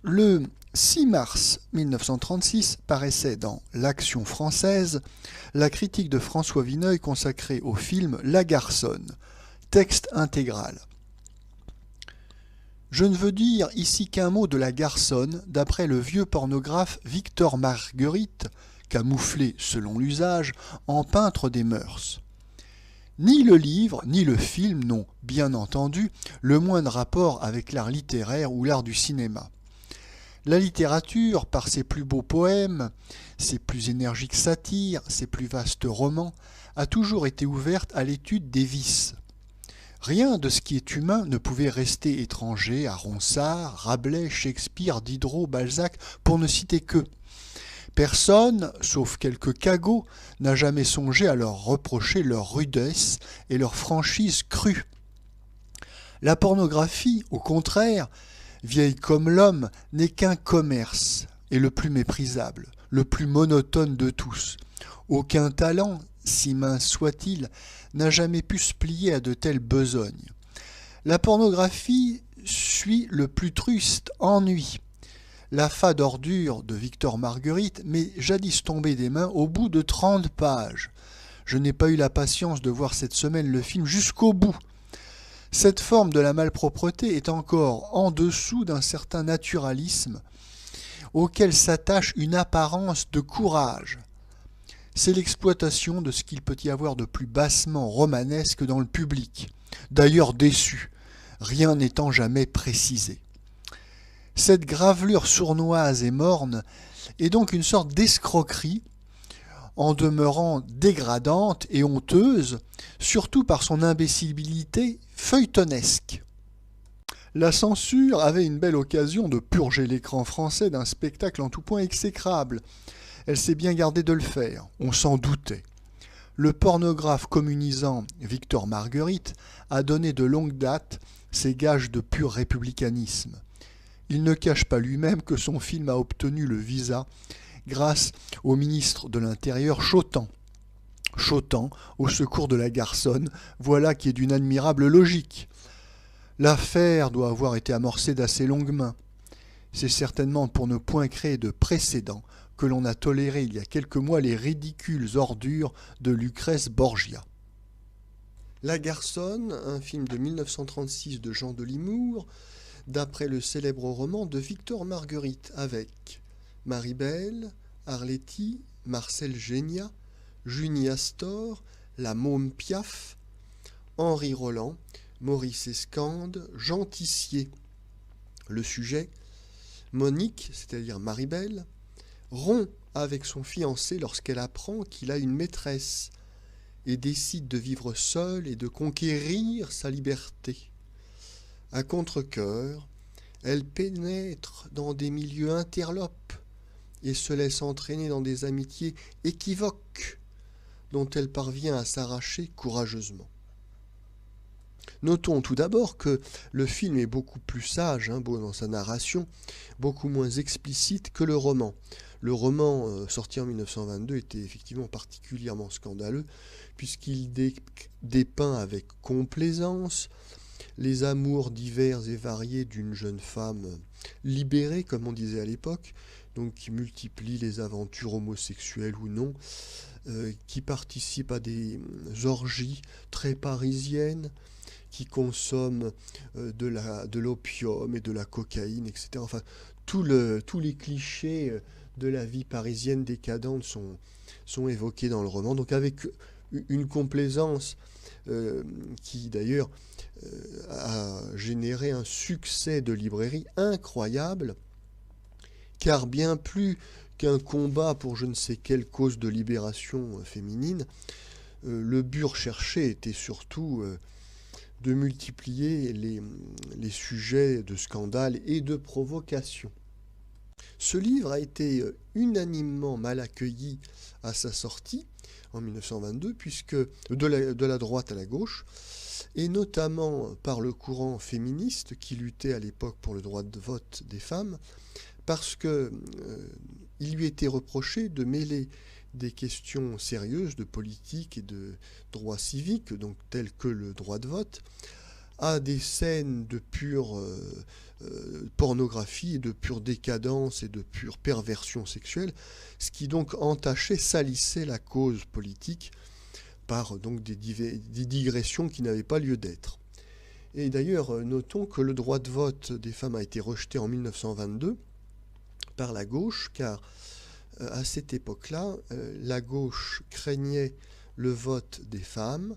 Le 6 mars 1936 paraissait dans l'Action française la critique de François Vineuil consacrée au film La Garçonne, texte intégral. Je ne veux dire ici qu'un mot de La Garçonne, d'après le vieux pornographe Victor Marguerite, camouflé selon l'usage en peintre des mœurs. Ni le livre, ni le film n'ont, bien entendu, le moindre rapport avec l'art littéraire ou l'art du cinéma. La littérature, par ses plus beaux poèmes, ses plus énergiques satires, ses plus vastes romans, a toujours été ouverte à l'étude des vices. Rien de ce qui est humain ne pouvait rester étranger à Ronsard, Rabelais, Shakespeare, Diderot, Balzac, pour ne citer qu'eux. Personne, sauf quelques cagots, n'a jamais songé à leur reprocher leur rudesse et leur franchise crue. La pornographie, au contraire, vieille comme l'homme, n'est qu'un commerce, et le plus méprisable, le plus monotone de tous. Aucun talent, si mince soit-il, n'a jamais pu se plier à de telles besognes. La pornographie suit le plus truste ennui. La fade ordure de Victor Marguerite m'est jadis tombée des mains au bout de 30 pages. Je n'ai pas eu la patience de voir cette semaine le film jusqu'au bout. Cette forme de la malpropreté est encore en dessous d'un certain naturalisme auquel s'attache une apparence de courage. C'est l'exploitation de ce qu'il peut y avoir de plus bassement romanesque dans le public, d'ailleurs déçu, rien n'étant jamais précisé. Cette gravelure sournoise et morne est donc une sorte d'escroquerie, en demeurant dégradante et honteuse, surtout par son imbécilité feuilletonesque. La censure avait une belle occasion de purger l'écran français d'un spectacle en tout point exécrable. Elle s'est bien gardée de le faire, on s'en doutait. Le pornographe communisant Victor Marguerite a donné de longue date ses gages de pur républicanisme. Il ne cache pas lui-même que son film a obtenu le visa grâce au ministre de l'Intérieur Chotan. Chotan, au secours de la garçonne, voilà qui est d'une admirable logique. L'affaire doit avoir été amorcée d'assez longue main. C'est certainement pour ne point créer de précédent que l'on a toléré il y a quelques mois les ridicules ordures de Lucrèce Borgia. La Garçonne, un film de 1936 de Jean Delimour, d'après le célèbre roman de Victor Marguerite, avec Maribel, Arletty, Marcel Génia, Junie Astor, la Môme Piaf, Henri Roland, Maurice Escande, Jean Tissier. Le sujet, Monique, c'est-à-dire Maribel, rompt avec son fiancé lorsqu'elle apprend qu'il a une maîtresse et décide de vivre seule et de conquérir sa liberté. À contre-cœur, elle pénètre dans des milieux interlopes et se laisse entraîner dans des amitiés équivoques dont elle parvient à s'arracher courageusement. Notons tout d'abord que le film est beaucoup plus sage dans sa narration, beaucoup moins explicite que le roman. Le roman, sorti en 1922, était effectivement particulièrement scandaleux, puisqu'il dépeint avec complaisance les amours divers et variés d'une jeune femme libérée, comme on disait à l'époque, donc qui multiplie les aventures homosexuelles ou non, qui participe à des orgies très parisiennes, qui consomme de l'opium et de la cocaïne, etc. Enfin, tous les clichés de la vie parisienne décadente sont évoqués dans le roman, donc avec une complaisance qui d'ailleurs a généré un succès de librairie incroyable, car bien plus qu'un combat pour je ne sais quelle cause de libération féminine, le but recherché était surtout de multiplier les sujets de scandale et de provocation. Ce livre a été unanimement mal accueilli à sa sortie en 1922, puisque de la droite à la gauche, et notamment par le courant féministe qui luttait à l'époque pour le droit de vote des femmes, parce que il lui était reproché de mêler des questions sérieuses de politique et de droits civiques, donc tels que le droit de vote, à des scènes de pure pornographie et de pure décadence et de pure perversion sexuelle, ce qui donc entachait, salissait la cause politique par donc des digressions qui n'avaient pas lieu d'être. Et d'ailleurs, notons que le droit de vote des femmes a été rejeté en 1922 par la gauche, car à cette époque-là, la gauche craignait le vote des femmes,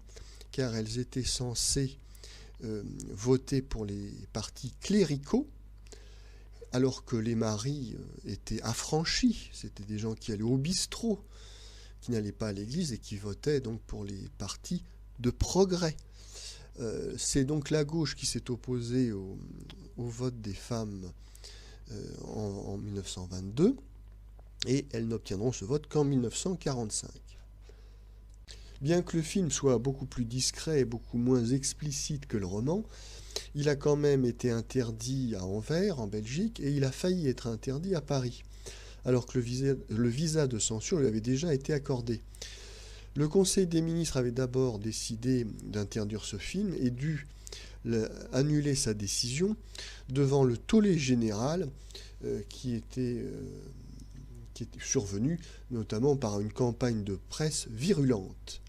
car elles étaient censées voter pour les partis cléricaux, alors que les maris étaient affranchis. C'était des gens qui allaient au bistrot, qui n'allaient pas à l'église et qui votaient donc pour les partis de progrès. C'est donc la gauche qui s'est opposée au vote des femmes en 1922, et elles n'obtiendront ce vote qu'en 1945. Bien que le film soit beaucoup plus discret et beaucoup moins explicite que le roman, il a quand même été interdit à Anvers, en Belgique, et il a failli être interdit à Paris, alors que le visa de censure lui avait déjà été accordé. Le Conseil des ministres avait d'abord décidé d'interdire ce film et dû annuler sa décision devant le tollé général qui était survenu, notamment par une campagne de presse virulente.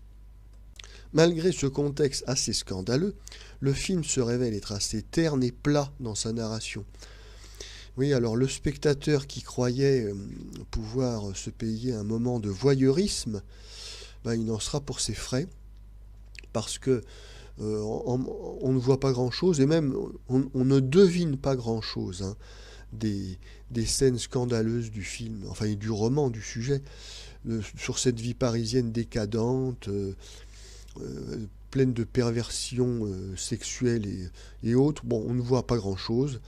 Malgré ce contexte assez scandaleux, le film se révèle être assez terne et plat dans sa narration. Oui, alors le spectateur qui croyait pouvoir se payer un moment de voyeurisme, il en sera pour ses frais, parce que on ne voit pas grand-chose, et même on ne devine pas grand-chose des scènes scandaleuses du film, enfin et du roman, du sujet, sur cette vie parisienne décadente, pleine de perversions sexuelles et autres. Bon, on ne voit pas grand-chose.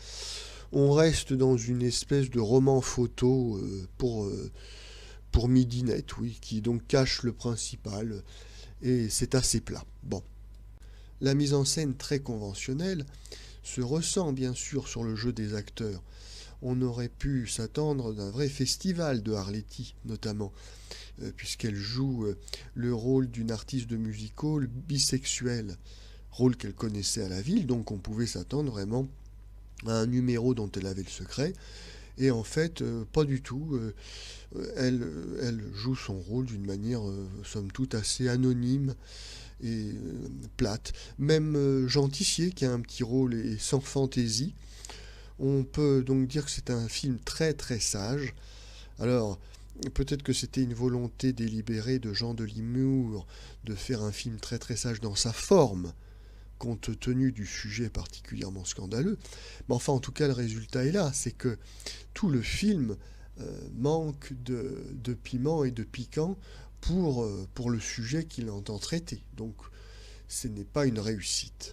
On reste dans une espèce de roman photo pour midinette, oui, qui donc cache le principal, et c'est assez plat. Bon. La mise en scène très conventionnelle se ressent bien sûr sur le jeu des acteurs. On aurait pu s'attendre d'un vrai festival de Arletty, notamment, puisqu'elle joue le rôle d'une artiste de music-hall bisexuelle, rôle qu'elle connaissait à la ville, donc on pouvait s'attendre vraiment à un numéro dont elle avait le secret. Et en fait, pas du tout. Elle joue son rôle d'une manière, somme toute, assez anonyme et plate. Même Jean Tissier, qui a un petit rôle et sans fantaisie. On peut donc dire que c'est un film très très sage. Alors, peut-être que c'était une volonté délibérée de Jean Delimour de faire un film très très sage dans sa forme, compte tenu du sujet particulièrement scandaleux. Mais enfin, en tout cas, le résultat est là. C'est que tout le film manque de piment et de piquant pour le sujet qu'il entend traiter. Donc, ce n'est pas une réussite.